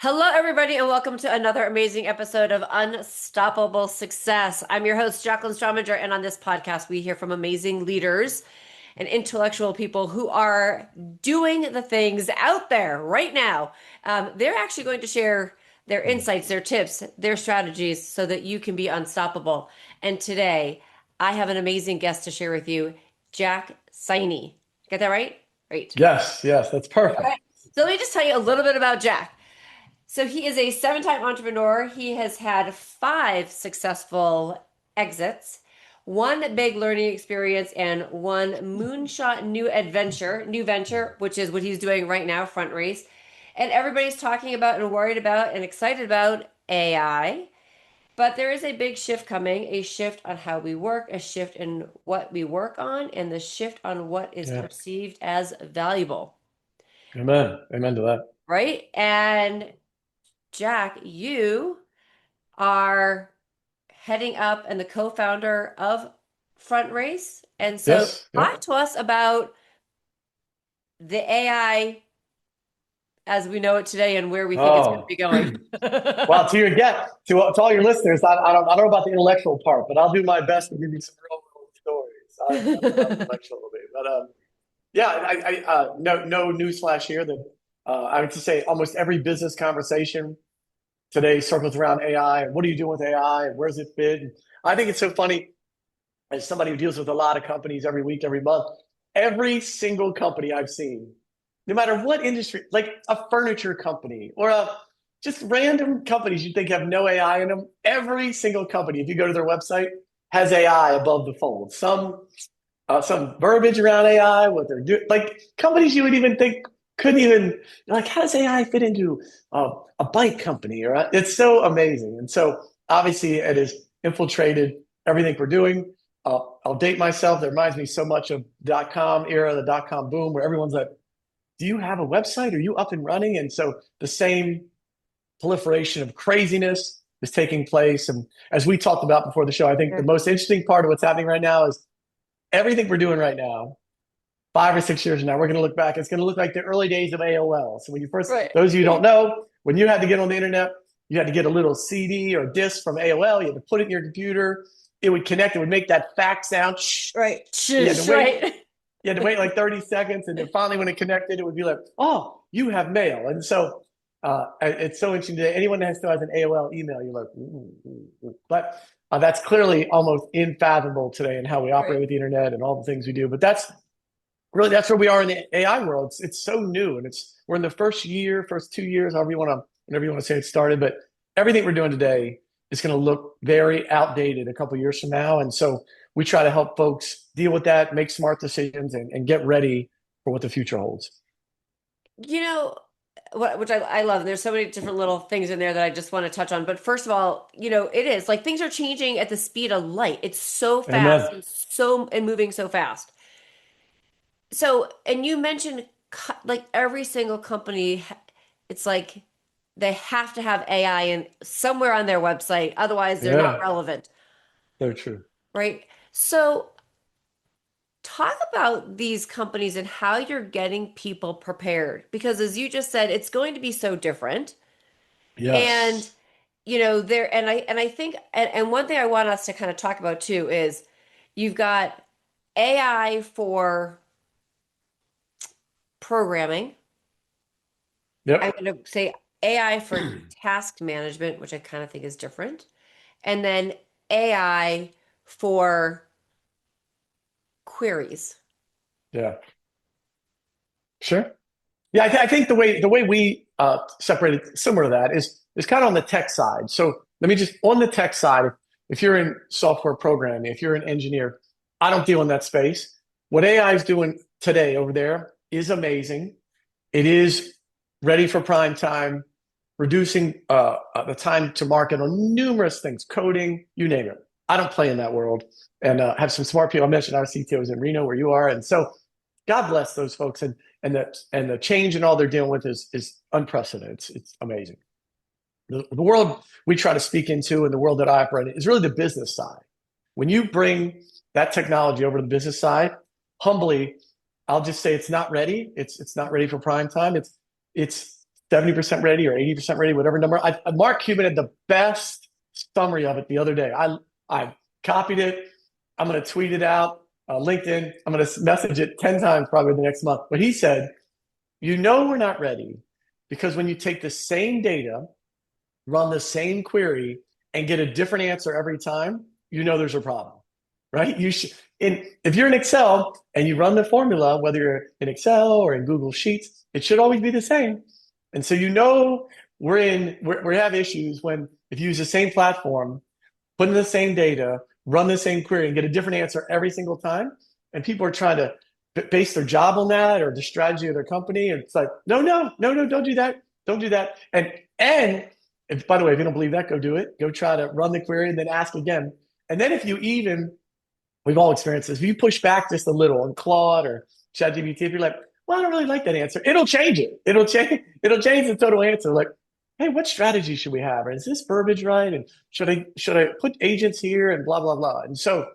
Hello, everybody, and welcome to another amazing episode of Unstoppable Success. I'm your host, Jaclyn Strominger, and on this podcast, we hear from amazing leaders and intellectual people who are doing the things out there right now. They're actually going to share their insights, their tips, their strategies so that you can be unstoppable. And today, I have an amazing guest to share with you, Jack Siney. Get that right? Right. Yes, that's perfect. Okay. So let me just tell you a little bit about Jack. So he is a seven-time entrepreneur. He has had five successful exits, one big learning experience, and one moonshot new venture, which is what he's doing right now, FrontRace. And everybody's talking about and worried about and excited about AI. But there is a big shift coming, a shift on how we work, a shift in what we work on, and the shift on what is Yeah. perceived as valuable, Amen. Amen to that. right? And Jack, you are heading up and the co-founder of Front Race. And so Yes. talk Yep. to us about the AI as we know it today and where we think it's going to Oh, be going. well, to your get to all your listeners, I don't know about the intellectual part, but I'll do my best to give you some real world stories. I'm intellectual a little bit, but yeah, no newsflash here that I would just say almost every business conversation today circles around AI. What are you doing with AI? Where does it fit? And I think it's so funny as somebody who deals with a lot of companies every week, every month. Every single company I've seen, no matter what industry, like a furniture company or a just random companies you think have no AI in them, every single company, if you go to their website, has AI above the fold. Some verbiage around AI, what they're doing, like companies you would even think couldn't even like, how does AI fit into a bike company? Or it's so amazing, and so obviously it has infiltrated everything we're doing. I'll date myself. That reminds me so much of .com era, the .com boom, where everyone's like, "Do you have a website? Are you up and running?" And so the same proliferation of craziness is taking place. And as we talked about before the show, I think the Sure. most interesting part of what's happening right now is everything we're doing right now. 5 or 6 years from now, we're going to look back. It's going to look like the early days of AOL. So when you first, Right. those of you who don't know, when you had to get on the internet, you had to get a little CD or disc from AOL. You had to put it in your computer. It would connect. It would make that fax sound. Right. You had to Shush, wait. right. You had to wait like 30 seconds. And then finally, when it connected, it would be like, oh, you have mail. And so it's so interesting today. Anyone that still has an AOL email, you're like, ooh, ooh, ooh. But that's clearly almost unfathomable today in how we Right. operate with the internet and all the things we do. But that's where we are in the AI world. It's so new, and we're in the first 2 years, whenever you want to say it started. But everything we're doing today is going to look very outdated a couple of years from now, and so we try to help folks deal with that, make smart decisions, and get ready for what the future holds. You know, which I love. And there's so many different little things in there that I just want to touch on. But first of all, it is like things are changing at the speed of light. It's so fast Amen. and moving so fast. So, and you mentioned like every single company, it's like they have to have AI in somewhere on their website, otherwise they're not Yeah, relevant, so true. right? So, talk about these companies and how you're getting people prepared because as you just said, it's going to be so different. And Yes. there and I think and one thing I want us to kind of talk about too is you've got AI for programming. I'm Yep. going to say AI for task management, which I kind of think is different. And then AI for queries. Yeah. Sure. Yeah, I think the way we separated similar to that is kind of on the tech side. So let me just on the tech side, if you're in software programming, if you're an engineer, I don't deal in that space. What AI is doing today over there is amazing. It is ready for prime time, reducing the time to market on numerous things, coding, you name it. I don't play in that world, and have some smart people. I mentioned our CTO is in Reno, where you are, and so God bless those folks. And the change in all they're dealing with is unprecedented. It's amazing. The world we try to speak into and the world that I operate in is really the business side. When you bring that technology over to the business side, humbly, I'll just say it's not ready. It's not ready for prime time. It's 70% ready or 80% ready, whatever number. Mark Cuban had the best summary of it the other day. I copied it. I'm going to tweet it out, LinkedIn. I'm going to message it 10 times probably the next month. But he said, we're not ready because when you take the same data, run the same query, and get a different answer every time, there's a problem, right? If you're in Excel and you run the formula, whether you're in Excel or in Google Sheets, it should always be the same. And so we have issues when if you use the same platform, put in the same data, run the same query, and get a different answer every single time, and people are trying to base their job on that or the strategy of their company, and it's like, no, don't do that, don't do that. And if, by the way, if you don't believe that, go do it. Go try to run the query and then ask again. And then we've all experienced this. If you push back just a little on Claude or ChatGPT, if you're like, well, I don't really like that answer, it'll change it. It'll change the total answer. Like, hey, what strategy should we have? Or is this verbiage right? And should I put agents here and blah, blah, blah. And so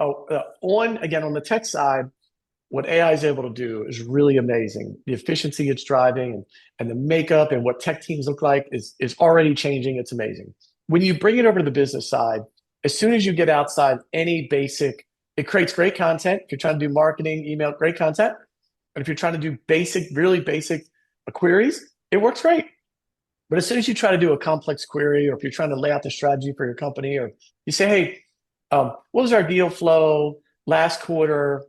on the tech side, what AI is able to do is really amazing. The efficiency it's driving and the makeup and what tech teams look like is already changing. It's amazing. When you bring it over to the business side, as soon as you get outside any basic, it creates great content. If you're trying to do marketing, email, great content. And if you're trying to do really basic queries, it works great. But as soon as you try to do a complex query, or if you're trying to lay out the strategy for your company, or you say, hey, what was our deal flow last quarter,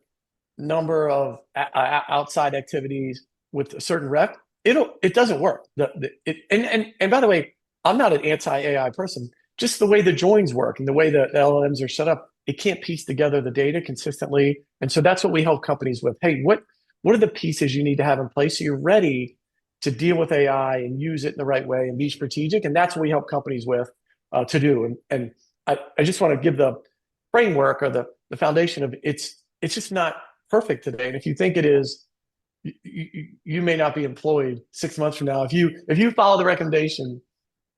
number of outside activities with a certain rep, it doesn't work. And by the way, I'm not an anti-AI person. Just the way the joins work and the way the LLMs are set up, it can't piece together the data consistently. And so that's what we help companies with. Hey, what are the pieces you need to have in place so you're ready to deal with AI and use it in the right way and be strategic? And that's what we help companies with to do. And I just want to give the framework or the foundation of it's just not perfect today. And if you think it is, you may not be employed 6 months from now. If you follow the recommendation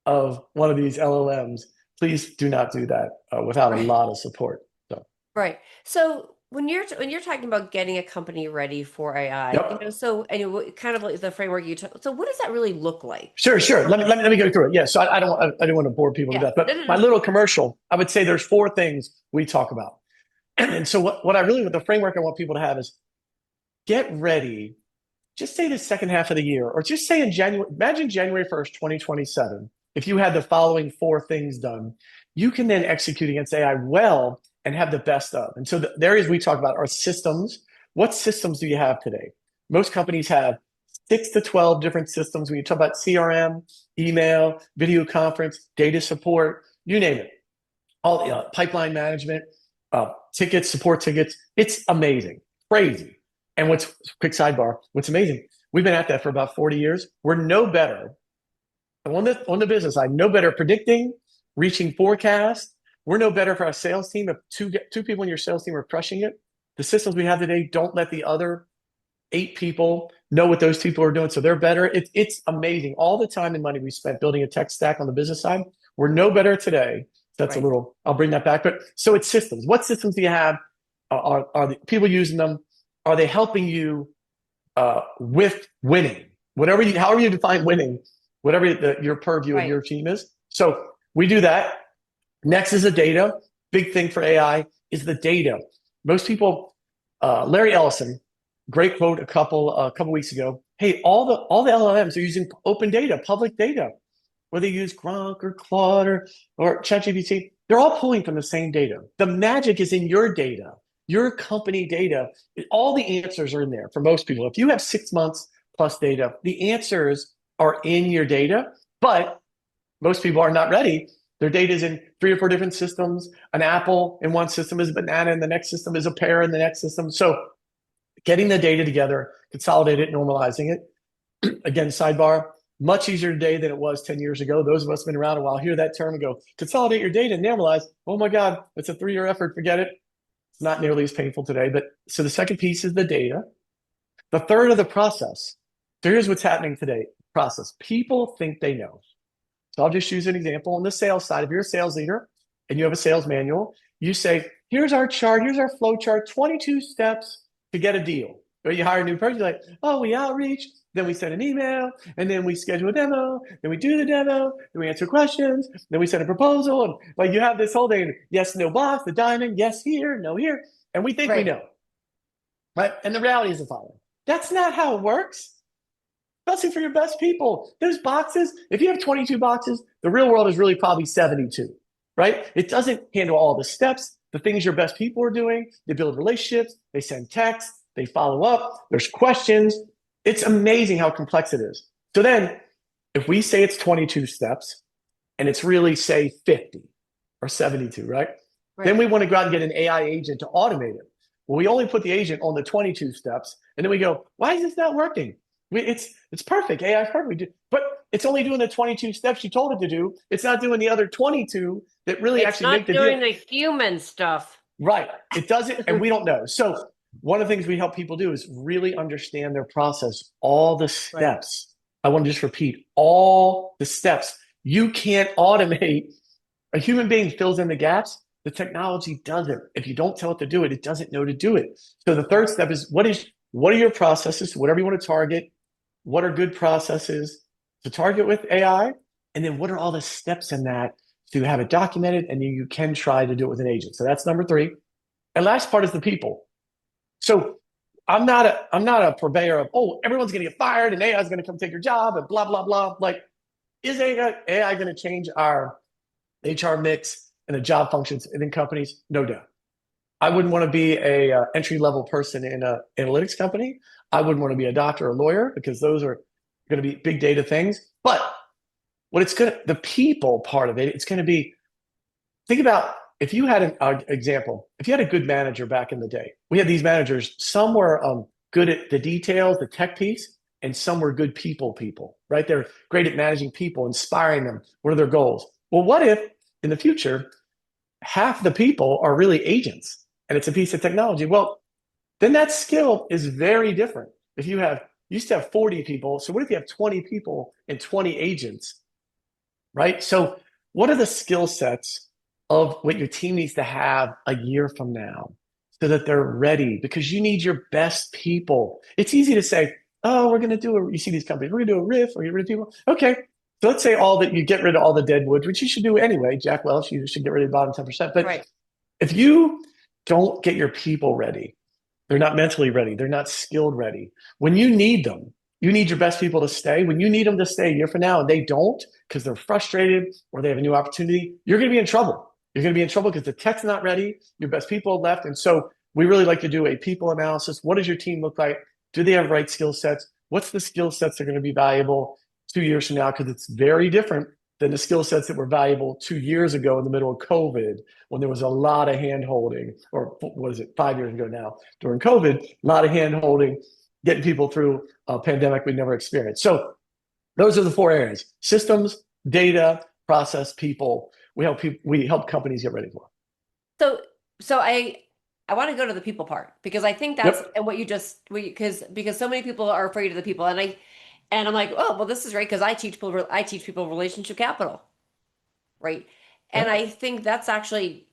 of one of these LLMs, please do not do that without a lot of support. So. Right. So when you're talking about getting a company ready for AI, Yep. so anyway, kind of like the framework you took. So what does that really look like? Sure. Let me go through it. Yeah. So I don't want to bore people to death, but my little commercial, I would say there's 4 things we talk about. And so what I really, with the framework I want people to have is get ready. Just say the second half of the year, or just say in January, imagine January 1st, 2027. If you had the following 4 things done, you can then execute against AI well and have the best of. And so the areas we talk about are systems. What systems do you have today? Most companies have 6 to 12 different systems. When you talk about CRM, email, video conference, data support, you name it. All pipeline management, tickets, support tickets. It's amazing, crazy. And quick sidebar, what's amazing, we've been at that for about 40 years. We're no better on the business side, no better predicting, reaching forecasts. We're no better for our sales team. If two people in your sales team are crushing it, the systems we have today don't let the other 8 people know what those people are doing, so they're better. It's amazing. All the time and money we spent building a tech stack on the business side, we're no better today. That's right. I'll bring that back. But so it's systems. What systems do you have? Are the people using them? Are they helping you with winning? However you define winning, whatever your purview of your team is. So we do that. Next is the data. Big thing for AI is the data. Most people, Larry Ellison, great quote a couple weeks ago. Hey, all the LLMs are using open data, public data, whether you use Gronk or Claude or ChatGPT. They're all pulling from the same data. The magic is in your data, your company data. All the answers are in there for most people. If you have 6 months plus data, the answers are in your data, but most people are not ready. Their data is in 3 or 4 different systems. An apple in one system is a banana, in the next system is a pear in the next system. So getting the data together, consolidate it, normalizing it. Again, sidebar, much easier today than it was 10 years ago. Those of us who've been around a while hear that term and go, consolidate your data and normalize. Oh my God, it's a 3-year effort, forget it. It's not nearly as painful today. But so the second piece is the data. The third of the process. So here's what's happening today. Process. People think they know. So I'll just use an example on the sales side. If you're a sales leader and you have a sales manual, you say, here's our chart, here's our flow chart, 22 steps to get a deal. Or you hire a new person, you're like, oh, we outreach, then we send an email, and then we schedule a demo, then we do the demo, then we answer questions, then we send a proposal. And like you have this whole thing, yes, no box, the diamond, yes here, no here. And we think we Right. know. Right. And the reality is the following. That's not how it works. Especially for your best people. Those boxes, if you have 22 boxes, the real world is really probably 72, right? It doesn't handle all the steps, the things your best people are doing. They build relationships, they send texts, they follow up, there's questions. It's amazing how complex it is. So then, if we say it's 22 steps and it's really, say, 50 or 72, right? Then Right. we want to go out and get an AI agent to automate it. Well, we only put the agent on the 22 steps, and then we go, why is this not working? It's perfect. AI is perfect. But it's only doing the 22 steps you told it to do. It's not doing the other 22 that really It's actually make not the deal. doing the human stuff. Right. It doesn't, and we don't know. So one of the things we help people do is really understand their process, all the Right. steps. I want to just repeat all the steps. You can't automate. A human being fills in the gaps. The technology doesn't. If you don't tell it to do it, it doesn't know to do it. So the third step is what are your processes, whatever you want to target? What are good processes to target with AI? And then what are all the steps in that to have it documented and you can try to do it with an agent? So that's number three. And last part is the people. So I'm not a purveyor of, oh, everyone's gonna get fired and AI is gonna come take your job and blah, blah, blah. Like, is AI gonna change our HR mix and the job functions in companies? No doubt. I wouldn't want to be a entry level person in an analytics company. I wouldn't want to be a doctor or a lawyer because those are going to be big data things. But what it's going to, the people part of it, it's going to be, think about if you had an example, if you had a good manager back in the day, we had these managers, some were good at the details, the tech piece, and some were good people, right? They're great at managing people, inspiring them. What are their goals? Well, what if in the future, half the people are really agents and it's a piece of technology? Well, then that skill is very different. If you used to have 40 people, so what if you have 20 people and 20 agents, right? So what are the skill sets of what your team needs to have a year from now so that they're ready? Because you need your best people. It's easy to say, oh, you see these companies, we're going to do a riff or get rid of people. Okay. So let's say you get rid of all the dead wood, which you should do anyway. Jack Welch, you should get rid of the bottom 10%. But Right. if you don't get your people ready, they're not mentally ready, they're not skilled ready. When you need them, you need your best people to stay. When you need them to stay a year from now and they don't because they're frustrated or they have a new opportunity, you're going to be in trouble. You're going to be in trouble because the tech's not ready, your best people have left. And so we really like to do a people analysis. What does your team look like? Do they have the right skill sets? What's the skill sets that are going to be valuable 2 years from now? Because it's very different than the skill sets that were valuable 2 years ago in the middle of COVID when there was a lot of hand holding, or what is it, 5 years ago now during COVID, a lot of hand holding, getting people through a pandemic we never experienced. So those are the four areas: systems, data, process, people. We help companies get ready for. So so I want to go to the people part because I think that's Yep. and what you just because so many people are afraid of the people and I'm like, oh well, this is right because I teach people relationship capital, right? And Yep. I think that's actually,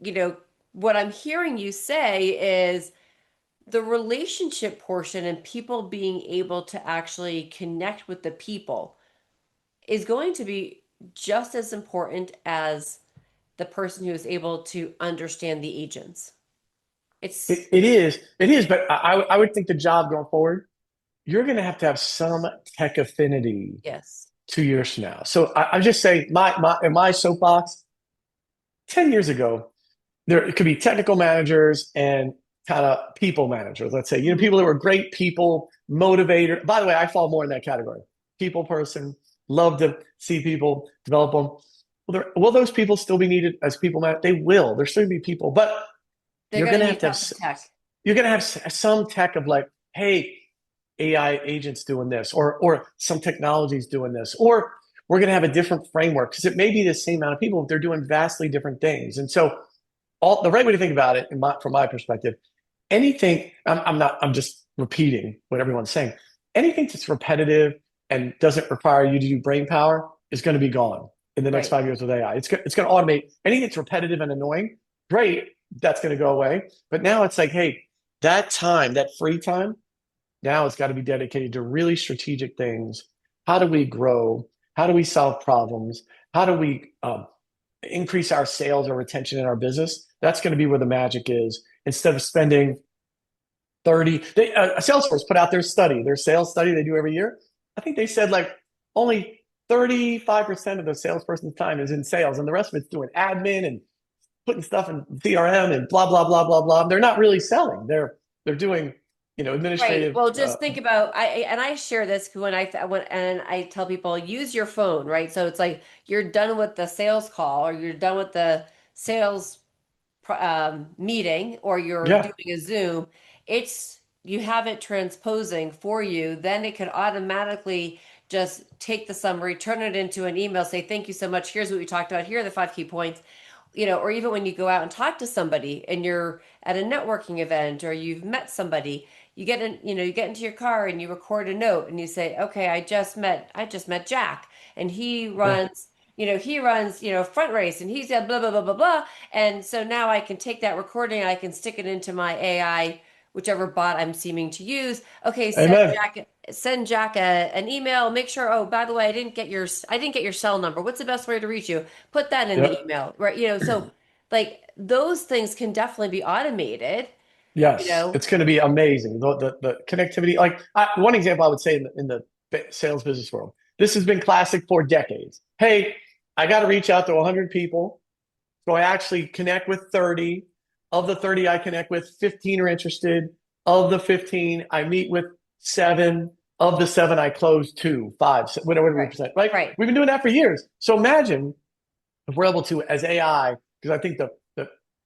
what I'm hearing you say is the relationship portion and people being able to actually connect with the people is going to be just as important as the person who is able to understand the agents. It's It is, but I would think the job going forward, you're going to have some tech affinity yes. 2 years from now. So I just say in my soapbox, 10 years ago, it could be technical managers and kind of people managers. Let's say, Mhm. people that were great people, motivator. By the way, I fall more in that category. People person, love to see people, develop them. Will those people still be needed as people managers? They will. There's still going to be people, but They're you're going going to to need have to have help with tech. you're going to have some tech of like, hey, AI agents doing this, or some technologies doing this, or we're going to have a different framework because it may be the same amount of people, but they're doing vastly different things. And so, the right way to think about it, from my perspective, anything. I'm just repeating what everyone's saying. Anything that's repetitive and doesn't require you to do brain power is going to be gone in the next Right. 5 years with AI. It's going to automate anything that's repetitive and annoying. Great, that's going to go away. But now it's like, hey, that time, that free time, Now it's got to be dedicated to really strategic things. How do we grow? How do we solve problems? How do we increase our sales or retention in our business? That's going to be where the magic is. Instead of spending 30, Salesforce put out their sales study they do every year. I think they said like only 35% of the salesperson's time is in sales, and the rest of it's doing admin and putting stuff in CRM and blah blah blah blah blah. They're not really selling. They're doing, Right. administrative. Well, just think about I share this when and I tell people use your phone, right? So it's like you're done with the sales call or you're done with the sales meeting or you're Yeah. doing a Zoom. It's you have it transposing for you, then it can automatically just take the summary, turn it into an email, say thank you so much. Here's what we talked about. Here are the 5 key points. Or even when you go out and talk to somebody and you're at a networking event or you've met somebody, you get into your car and you record a note and you say, okay, I just met Jack and Yeah. he runs, FrontRace and he's got blah, blah, blah, blah, blah. And so now I can take that recording, I can stick it into my AI, whichever bot I'm seeming to use. Okay, Amen. send Jack an email. Make sure, oh, by the way, I didn't get your cell number. What's the best way to reach you? Put that in the Yep. email, right? So like those things can definitely be automated, you Yes, know. it's going to be amazing. The connectivity, like one example I would say in the sales business world, this has been classic for decades. Hey, I got to reach out to 100 people. So I actually connect with 30. Of the 30 I connect with, 15 are interested. Of the 15, I meet with 7. Of the 7, I close 2, 5, whatever we Right. present, right? Right. We've been doing that for years. So imagine if we're able to, as AI, because I think the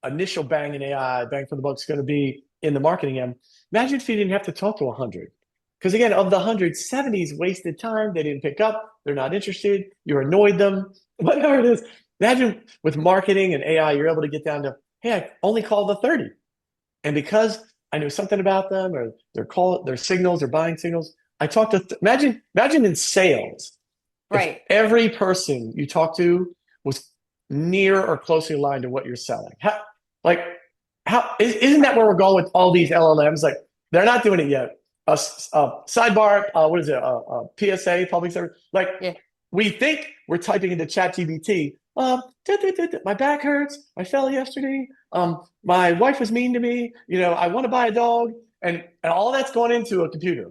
initial bang in AI, bang for the buck, is going to be in the marketing end. Imagine if you didn't have to talk to 100. Because again, of the 100, 70 is wasted time. They didn't pick up. They're not interested. You annoyed them. Whatever it is. Imagine with marketing and AI, you're able to get down to, hey, I only called the 30. And because I knew something about them or their signals, their buying signals, I talked to, imagine in sales, if Right. every person you talk to was near or closely aligned to what you're selling. Like, isn't that where we're going with all these LLMs? Like, they're not doing it yet. Sidebar, what is it? PSA, public service. Like, Yeah. we think we're typing into ChatGPT. My back hurts. I fell yesterday. My wife was mean to me. I want to buy a dog, and all that's going into a computer.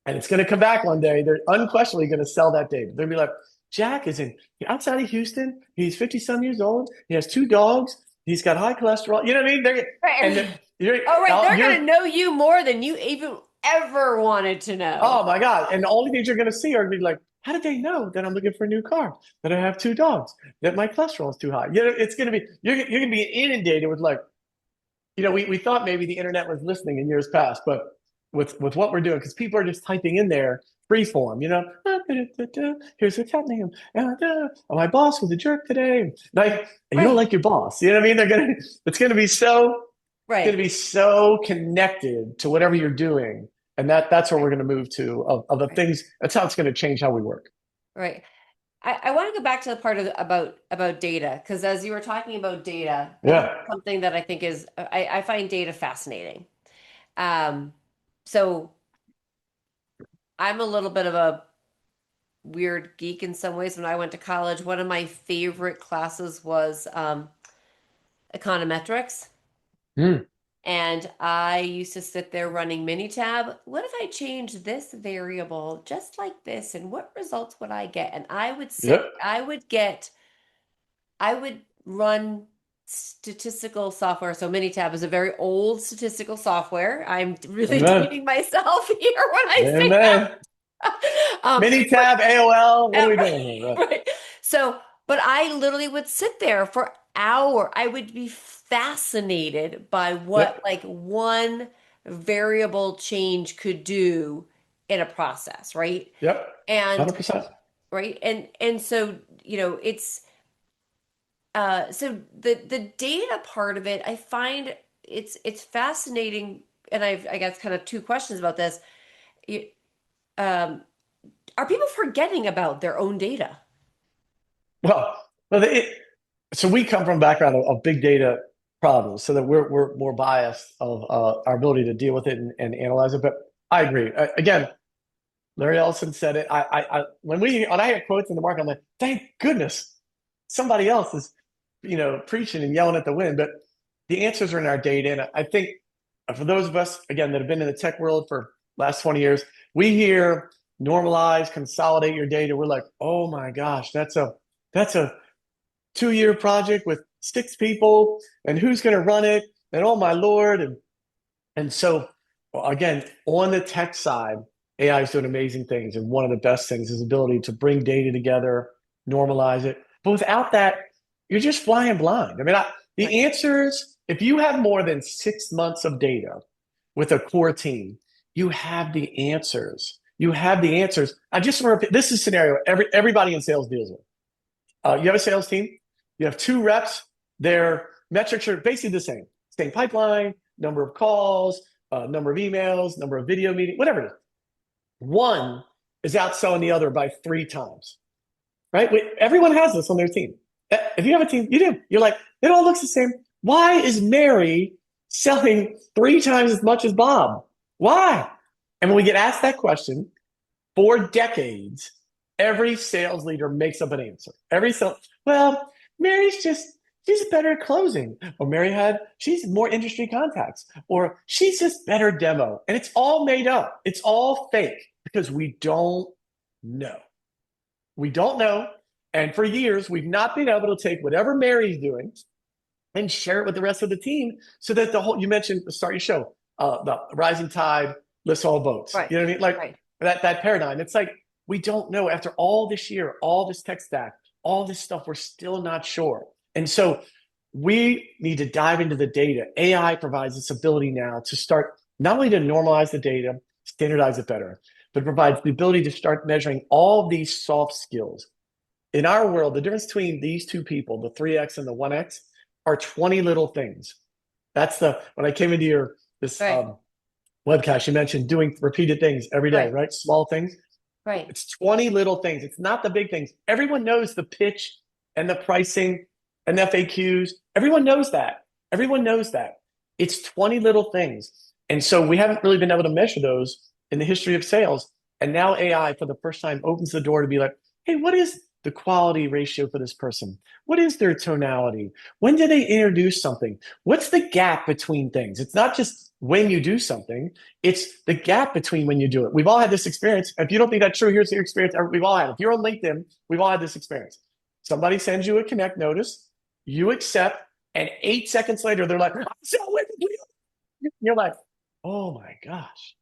And it's going to come back one day. They're unquestionably going to sell that data. They'll be like, Jack is outside of Houston. He's 50 some years old. He has 2 dogs. He's got high cholesterol. You know what I mean? And Right. Oh, right. They're you're, gonna know you more than you even ever wanted to know. oh my God. And the only things you're going to see are going to be like, how did they know that I'm looking for a new car, that I have 2 dogs, that my cholesterol is too high? It's going to be, you're going to be inundated with like, we thought maybe the internet was listening in years past, but with what we're doing, because people are just typing in there free form, here's what's happening. My boss was a jerk today. Like, and you don't Right. like your boss. You know what I mean? It's gonna Right. be so connected to whatever you're doing. And that's where we're gonna move to of the Right. things. That's how it's gonna change how we work. Right. I want to go back to the part about data because as you were talking about data, this is Yeah. something that I think is I find data fascinating. Um, so I'm a little bit of a weird geek in some ways. When I went to college, one of my favorite classes was econometrics. Mm, And I used to sit there running Minitab. What if I change this variable just like this? And what results would I get? And yep. I would run statistical software. So Minitab is a very old statistical software. I'm really Amen. dating myself here when I say that. Amen. But Minitab, AOL. What are we right, doing here? Right. right. So, but I literally would sit there for hour. I would be fascinated by what Yep. like one variable change could do in a process, right? Yep. And 100%. right, and so it's so the data part of it, I find it's fascinating, and I guess kind of 2 questions about this. You- Um, are people forgetting about their own data? Well, well, so we come from a background of big data problems, so that we're more biased of our ability to deal with it and analyze it. But I agree. Again, Larry Ellison said it. When I hear quotes in the market, I'm like, thank goodness somebody else is, preaching and yelling at the wind. But the answers are in our data, and I think for those of us again that have been in the tech world for last 20 years, we hear normalize, consolidate your data. We're like, oh my gosh, that's a 2-year project with 6 people, and who's going to run it? And oh my Lord, and so, well, again, on the tech side, AI is doing amazing things. And one of the best things is the ability to bring data together, normalize it. But without that, you're just flying blind. I mean, Right. the answers, if you have more than 6 months of data with a core team, you have the answers. You have the answers. I just want to repeat, this is a scenario everybody in sales deals with. You have a sales team, you have 2 reps, their metrics are basically the same pipeline, number of calls, number of emails, number of video meetings, whatever it is. One is outselling the other by 3 times, right? Everyone has this on their team. If you have a team, you do. You're like, it all looks the same. Why is Mary selling 3 times as much as Bob? Why? And when we get asked that question for decades, every sales leader makes up an answer. Well, Mary's just, she's better at closing. Or she's more industry contacts. Or she's just better demo. And it's all made up. It's all fake because we don't know. We don't know. And for years, we've not been able to take whatever Mary's doing and share it with the rest of the team so that you mentioned, start your show, the rising tide lifts all boats. Right. You know what I mean? Like Right. that paradigm. It's like, we don't know after all this year, all this tech stack, all this stuff, we're still not sure. And so we need to dive into the data. AI provides this ability now to start not only to normalize the data, standardize it better, but provides the ability to start measuring all these soft skills. In our world, the difference between these 2 people, the 3X and the 1X, are 20 little things. When I came into this Right. webcast, you mentioned doing repeated things every day, Right. right? Small things. Right. It's 20 little things. It's not the big things. Everyone knows the pitch and the pricing and the FAQs. Everyone knows that. Everyone knows that. It's 20 little things. And so we haven't really been able to measure those in the history of sales. And now AI, for the first time, opens the door to be like, hey, what is the quality ratio for this person? What is their tonality? When do they introduce something? What's the gap between things? It's not just when you do something, it's the gap between when you do it. We've all had this experience. If you don't think that's true, here's your experience. We've all had it. If you're on LinkedIn, we've all had this experience. Somebody sends you a connect notice, you accept, and 8 seconds later, they're like, I'm so with you. You're like, oh my gosh,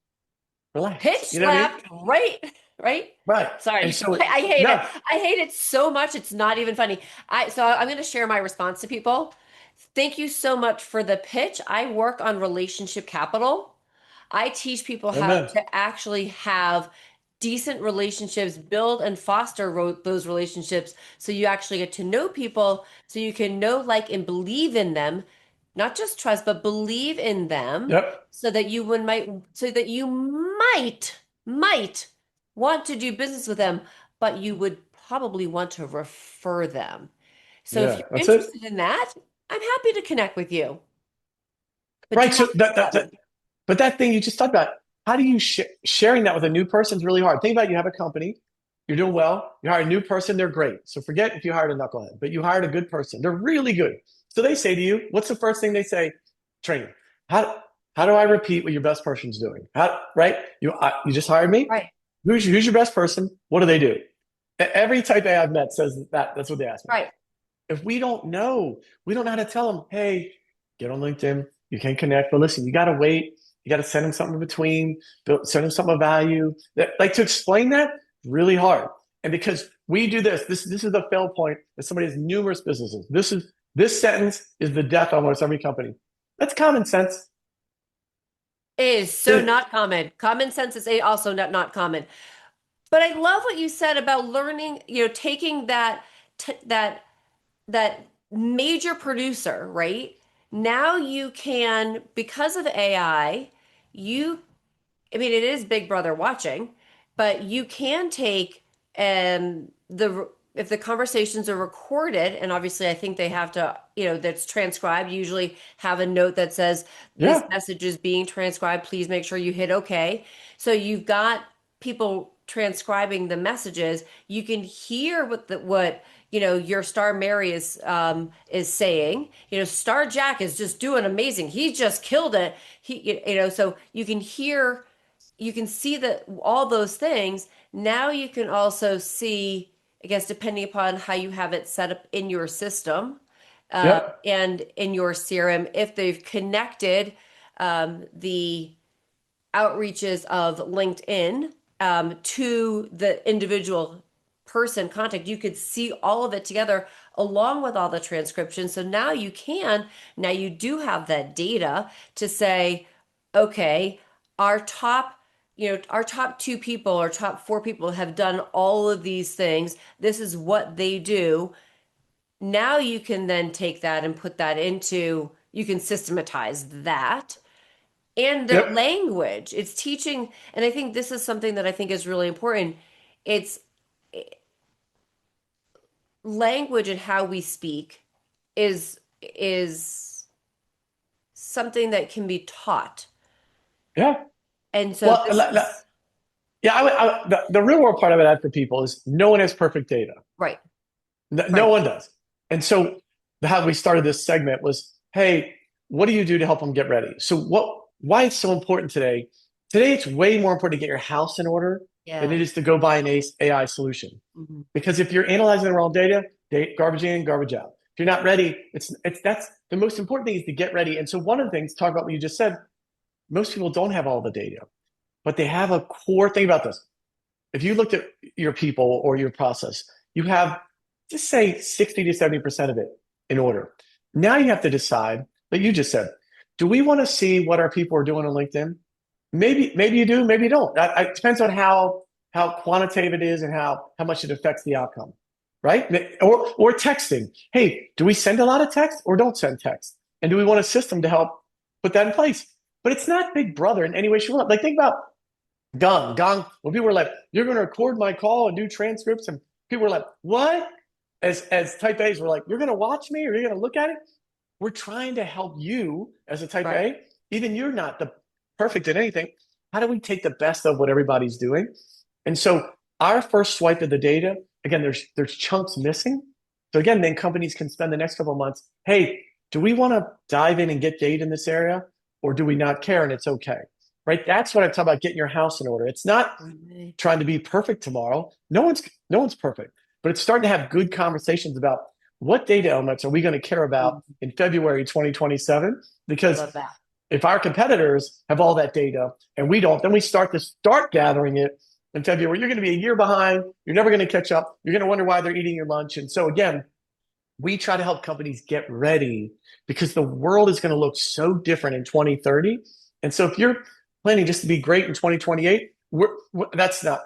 Pitch relax. You know what I mean? slapped, right? Right? Right. And Sorry. so, I hate it. no, I hate it so much. It's not even funny. I'm going to share my response to people. Thank you so much for the pitch. I work on relationship capital. I teach people how amen. to actually have decent relationships, build and foster those relationships so you actually get to know people, so you can know, like, and believe in them, not just trust, but believe in them, Yep. so that you might want to do business with them, but you would probably want to refer them. So if Yeah, you're that's it. interested in that, I'm happy to connect with you. But do Right. So not push the button. but that thing you just talked about, how do you sharing that with a new person is really hard. Think about it, you have a company, you're doing well, you hire a new person, they're great. So forget if you hired a knucklehead, but you hired a good person. They're really good. So they say to you, what's the first thing they say? Training. How do I repeat what your best person's doing? Right? You just hired me. Right. Who's your best person? What do they do? Every type A I've met says that. That's what they ask me. Right. If we don't know how to tell them, hey, get on LinkedIn. You can connect, but listen, you got to wait. You got to send them something in between, send them something of value. Like to explain that, really hard. And because we do this is the fail point that somebody has numerous businesses. This sentence is the death of almost every company. That's common sense. It is so The- not common. Common sense is also not common. But I love what you said about learning, taking t that that major producer, right? Now you can, because of AI, I mean, it is Big Brother watching, but you can take the if the conversations are recorded, and obviously I think they have to, that's transcribed, usually have a note that says this Yeah. message is being transcribed. Please make sure you hit OK. So you've got people transcribing the messages. You can hear what your star Mary is saying. Star Jack is just doing amazing. He just killed it. So you can see that all those things. Now you can also see, I guess, depending upon how you have it set up in your system Yep. and in your CRM, if they've connected the outreaches of LinkedIn to the individual person contact, you could see all of it together along with all the transcription. So now you do have that data to say, okay, our top, our top two people or top four people have done all of these things. This is what they do. Now you can then take that and put that into, you can systematize that and their Yep. language. It's teaching, and I think this is something that I think is really important. It's language and how we speak is something that can be taught. Yeah. And so Well, this is yeah, the real world part of it for people is no one has perfect data. right, No right. one does. And so how we started this segment was, hey, what do you do to help them get ready? So why it's so important today? Today, it's way more important to get your house in order than Yeah. it is to go buy an AI solution. Mhm. Because if you're analyzing the wrong data, garbage in, garbage out. If you're not ready, that's the most important thing is to get ready. And so one of the things, talk about what you just said, most people don't have all the data, but they have a core thing about this. If you looked at your people or your process, you have just say 60 to 70% of it in order. Now you have to decide, like you just said, do we want to see what our people are doing on LinkedIn? Maybe you do, maybe you don't. It depends on how quantitative it is and how much it affects the outcome, right? Or texting. Hey, do we send a lot of text or don't send text? And do we want a system to help put that in place? But it's not Big Brother in any way, shape, or form. Like think about Gong. When people were like, "You're going to record my call and do transcripts," and people were like, "What?" As type A's, we're like, "You're going to watch me, or you're going to look at it." We're trying to help you as a type Right. A. Even you're not the perfect at anything. How do we take the best of what everybody's doing? And so our first swipe of the data, again, there's chunks missing. So again, then companies can spend the next couple of months. Hey, do we want to dive in and get data in this area, or do we not care and it's okay? Right? That's what I'm talking about. Getting your house in order. It's not Right. trying to be perfect tomorrow. No one's perfect, but it's starting to have good conversations about what data elements are we going to care about Mhm. in February 2027? I Because love that. if our competitors have all that data and we don't, then we start gathering it in February. You're going to be a year behind. You're never going to catch up. You're going to wonder why they're eating your lunch. And so again, we try to help companies get ready because the world is going to look so different in 2030. And so if you're planning just to be great in 2028, that's not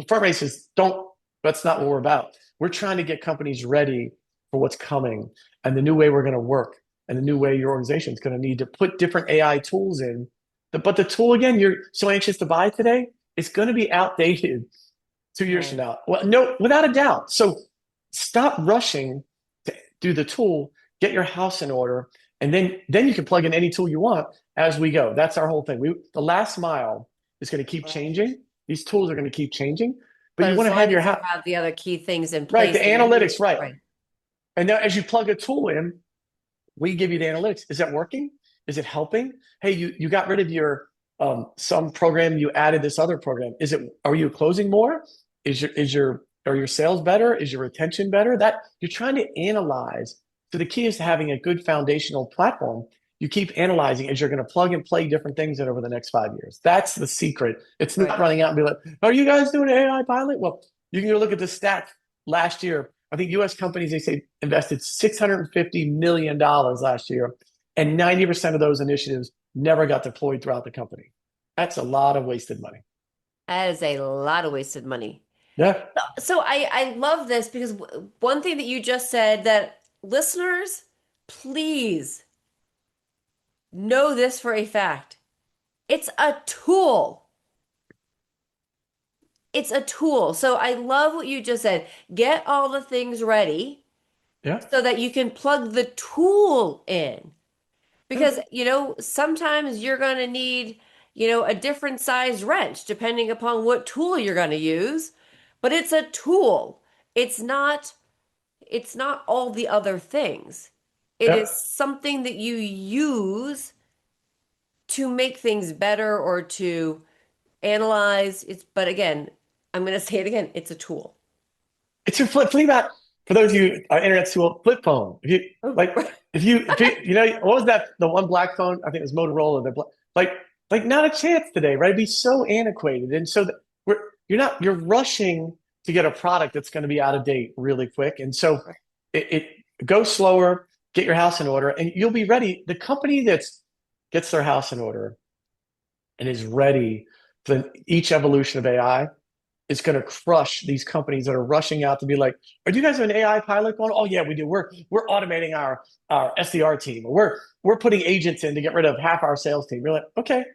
front races don't that's not what we're about. We're trying to get companies ready for what's coming and the new way we're going to work and the new way your organization is going to need to put different AI tools in. But the tool again, you're so anxious to buy today, it's going to be outdated 2 years from Right. now. Well, no, without a doubt. So stop rushing to do the tool, get your house in order, and then you can plug in any tool you want as we go. That's our whole thing. The last mile is going to keep Right. changing. These tools are going to keep changing, but But you want as to have long your as you house have the other key things in right. The place and analytics, right? right. And now as you plug a tool in, we give you the analytics. Is that working? Is it helping? Hey, you got rid of your some program, you added this other program. Are you closing more? Are your sales better? Is your retention better? That you're trying to analyze. So the key is to having a good foundational platform. You keep analyzing as you're going to plug and play different things in over the next 5 years. That's the secret. It's not Right. running out and be like, are you guys doing an AI pilot? Well, you can go look at the stats last year. I think US companies, they say, invested $650 million last year, and 90% of those initiatives never got deployed throughout the company. That's a lot of wasted money. That is a lot of wasted money. Yeah. So I love this because one thing that you just said that listeners, please know this for a fact. It's a tool. it's a tool. So I love what you just said. Get all the things ready Yeah. so that you can plug the tool in. Yeah. Because, sometimes you're going to need, a different size wrench depending upon what tool you're going to use, but it's a tool. It's not it's not all the other things. It Yeah. is something that you use to make things better or to analyze. But again, I'm going to say it again, it's a tool. It's your flip. Think about for those of you internet tool flip phone. If you Oh, like, if you what was that? The one black phone? I think it was Motorola. Like not a chance today, right? It'd be so antiquated, and so we're you're rushing to get a product that's going to be out of date really quick, and so it go slower. Get your house in order, and you'll be ready. The company that's gets their house in order and is ready for each evolution of AI is going to crush these companies that are rushing out to be like, "Are you guys have an AI pilot going? Oh yeah, we do. We're automating our SDR team. We're putting agents in to get rid of half our sales team." You're like, "Okay,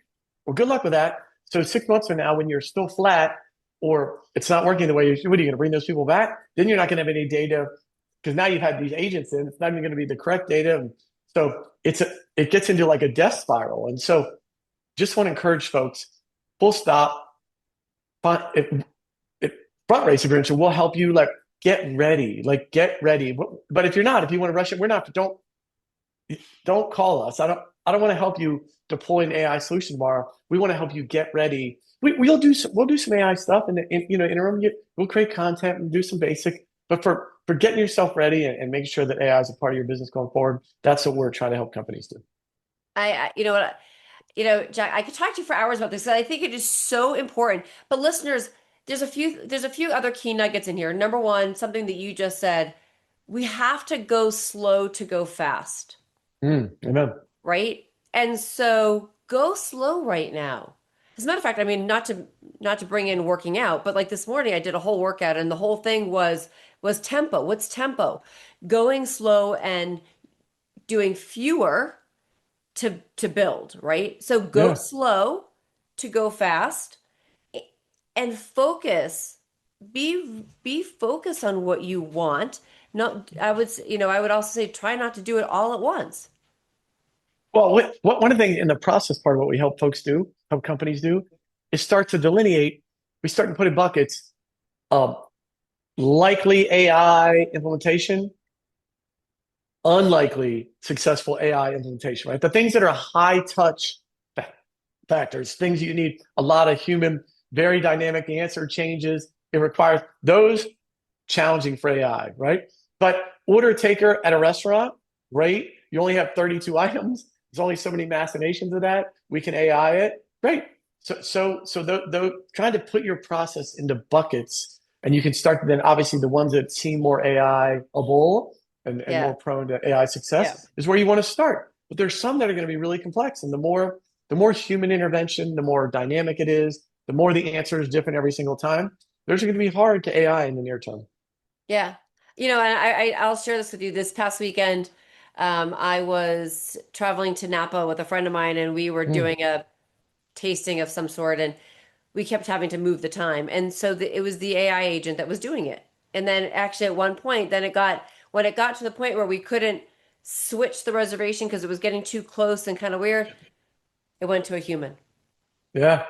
well, good luck with that." So 6 months from now, when you're still flat or it's not working the way what are you going to bring those people back? Then you're not going to have any data because now you've had these agents in. It's not even going to be the correct data, and so it gets into like a death spiral. And so, just want to encourage folks, full stop. If FrontRace Adventure will help you get ready. But if you're not, if you want to rush it, we're not. Don't call us. I don't want to help you deploy an AI solution tomorrow. We want to help you get ready. We'll do some AI stuff in interim. We'll create content and do some basic. But for getting yourself ready and making sure that AI is a part of your business going forward, that's what we're trying to help companies do. you know what, Jack, I could talk to you for hours about this. 'Cause I think it is so important. But listeners, there's a few other key nuggets in here. Number one, something that you just said, we have to go slow to go fast. Amen. Right? And so go slow right now. As a matter of fact, I mean, not to bring in working out, but like this morning I did a whole workout and the whole thing was tempo. What's tempo? Going slow and doing fewer to build, right? So go Yeah. slow to go fast and focus. Be focused on what you want. Not I would also say try not to do it all at once. Well, one of the things in the process part of what we help companies do, is start to delineate. We start to put in buckets of likely AI implementation, unlikely successful AI implementation, right? The things that are high touch factors, things you need a lot of human, very dynamic answer changes. It requires those challenging for AI, right? But order taker at a restaurant, great. You only have 32 items. There's only so many machinations of that. We can AI it. Great. So trying to put your process into buckets, and you can start then obviously the ones that seem more AI-able and Yeah. more prone to AI Yeah. success is where you want to start. But there's some that are going to be really complex, and the more human intervention, the more dynamic it is, the more the answer is different every single time. Those are going to be hard to AI in the near term. Yeah. And I'll share this with you. This past weekend, I was traveling to Napa with a friend of mine, and we were Mm. doing a tasting of some sort, and we kept having to move the time. And so it was the AI agent that was doing it. And then actually at one point, when it got to the point where we couldn't switch the reservation because it was getting too close and kind of weird, it went to a human. Yeah.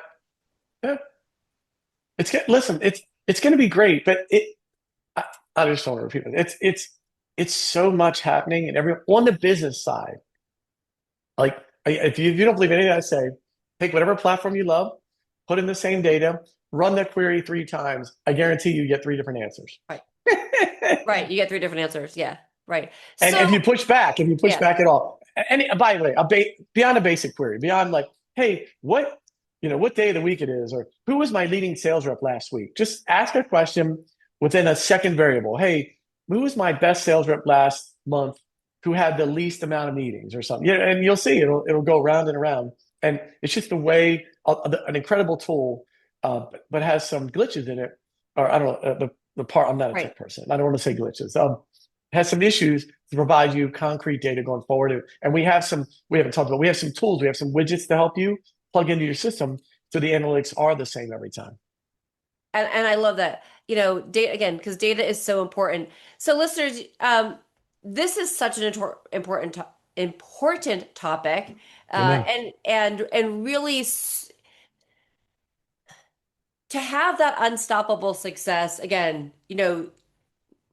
Yeah. Listen, it's going to be great, but I, I just don't want to repeat it. It's so much happening and every on the business side. Like if you don't believe anything I say, take whatever platform you love, put in the same data, run that query 3 times. I guarantee you get 3 different answers. Right. Right. You get three different answers. Yeah. Right. And So, if you push yeah. back at all, and by the way, beyond a basic query, beyond like, hey, what day of the week it is, or who was my leading sales rep last week? Just ask a question within a second variable. Hey, who was my best sales rep last month? Who had the least amount of meetings or something? Yeah, and you'll see it'll go round and around, and it's just a way, an incredible tool, but has some glitches in it, or I don't know the part. I'm not a Right. tech person. I don't want to say glitches. Has some issues to provide you concrete data going forward. And we haven't talked about, we have some tools, we have some widgets to help you plug into your system so the analytics are the same every time. And I love that. Data again, because data is so important. So listeners, this is such an important topic, Amen. and really to have that unstoppable success. Again,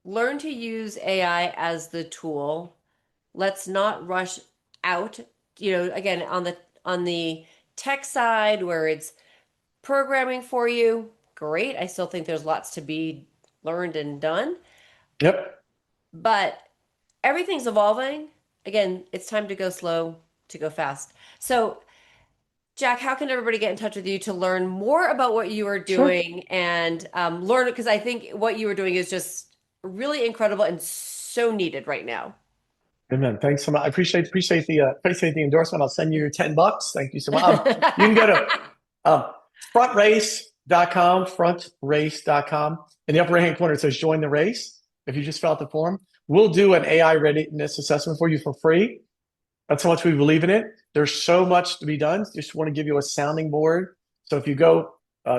learn to use AI as the tool. Let's not rush out. Again, on the tech side where it's programming for you, great. I still think there's lots to be learned and done, Yep. but everything's evolving. Again, it's time to go slow to go fast. So, Jack, how can everybody get in touch with you to learn more about what you are Sure. doing and learn? Because I think what you are doing is just really incredible and so needed right now. Amen. Thanks so much. I appreciate the endorsement. I'll send you your $10. Thank you so much. You can go to um, frontrace.com. In the upper right hand corner, it says join the race. If you just fill out the form, we'll do an AI readiness assessment for you for free. That's how much we believe in it. There's so much to be done. Just want to give you a sounding board. So if you go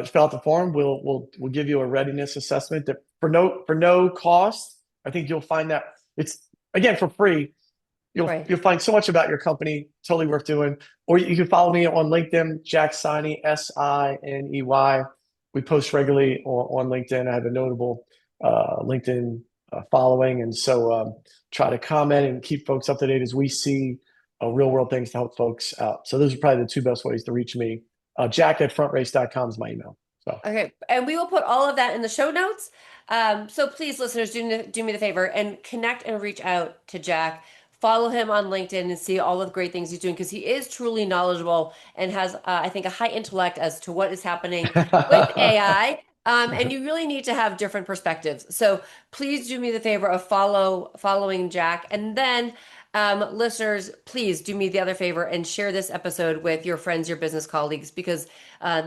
fill out the form, we'll give you a readiness assessment that for no cost. I think you'll find that it's again for free. You'll Right. you'll find so much about your company, totally worth doing. Or you can follow me on LinkedIn, Jack Siney, Siney. We post regularly on LinkedIn. I have a notable LinkedIn following, and so try to comment and keep folks up to date as we see real world things to help folks out. So those are probably the two best ways to reach me. Jack at frontrace.com is my email. So Okay, and we will put all of that in the show notes. So please, listeners, do me the favor and connect and reach out to Jack. Follow him on LinkedIn and see all of the great things he's doing because he is truly knowledgeable and has, I think, a high intellect as to what is happening with AI. And you really need to have different perspectives. So please do me the favor of following Jack, and then listeners, please do me the other favor and share this episode with your friends, your business colleagues, because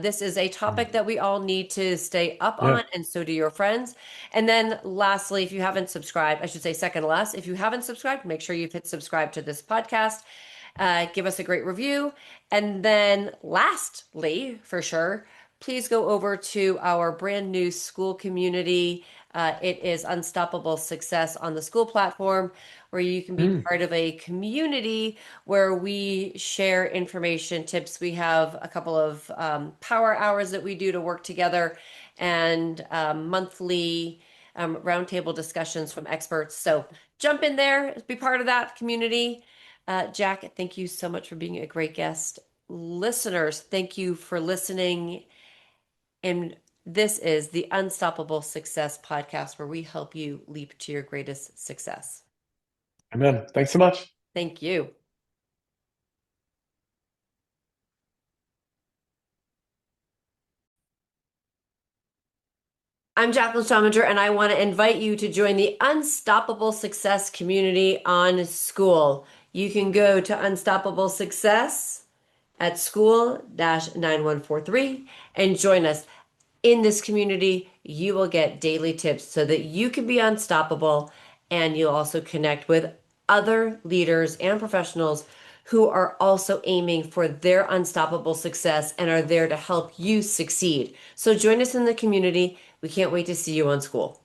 this is a topic that we all need to stay up yeah. on, and so do your friends. And then, lastly, if you haven't subscribed, I should say second to last, if you haven't subscribed, make sure you've hit subscribe to this podcast. Give us a great review. And then, lastly, for sure, please go over to our brand new school community. It is Unstoppable Success on the school platform, where you can be Mm. part of a community where we share information, tips. We have a couple of power hours that we do to work together and monthly roundtable discussions from experts. So jump in there, be part of that community. Jack, thank you so much for being a great guest. Listeners, thank you for listening. And this is the Unstoppable Success podcast, where we help you leap to your greatest success. Amen. Thanks so much. Thank you. I'm Jaclyn Strominger, and I want to invite you to join the Unstoppable Success community on School. You can go to Unstoppable Success at school-9143 and join us. In this community, you will get daily tips so that you can be unstoppable, and you'll also connect with other leaders and professionals who are also aiming for their unstoppable success and are there to help you succeed. So join us in the community. We can't wait to see you on School.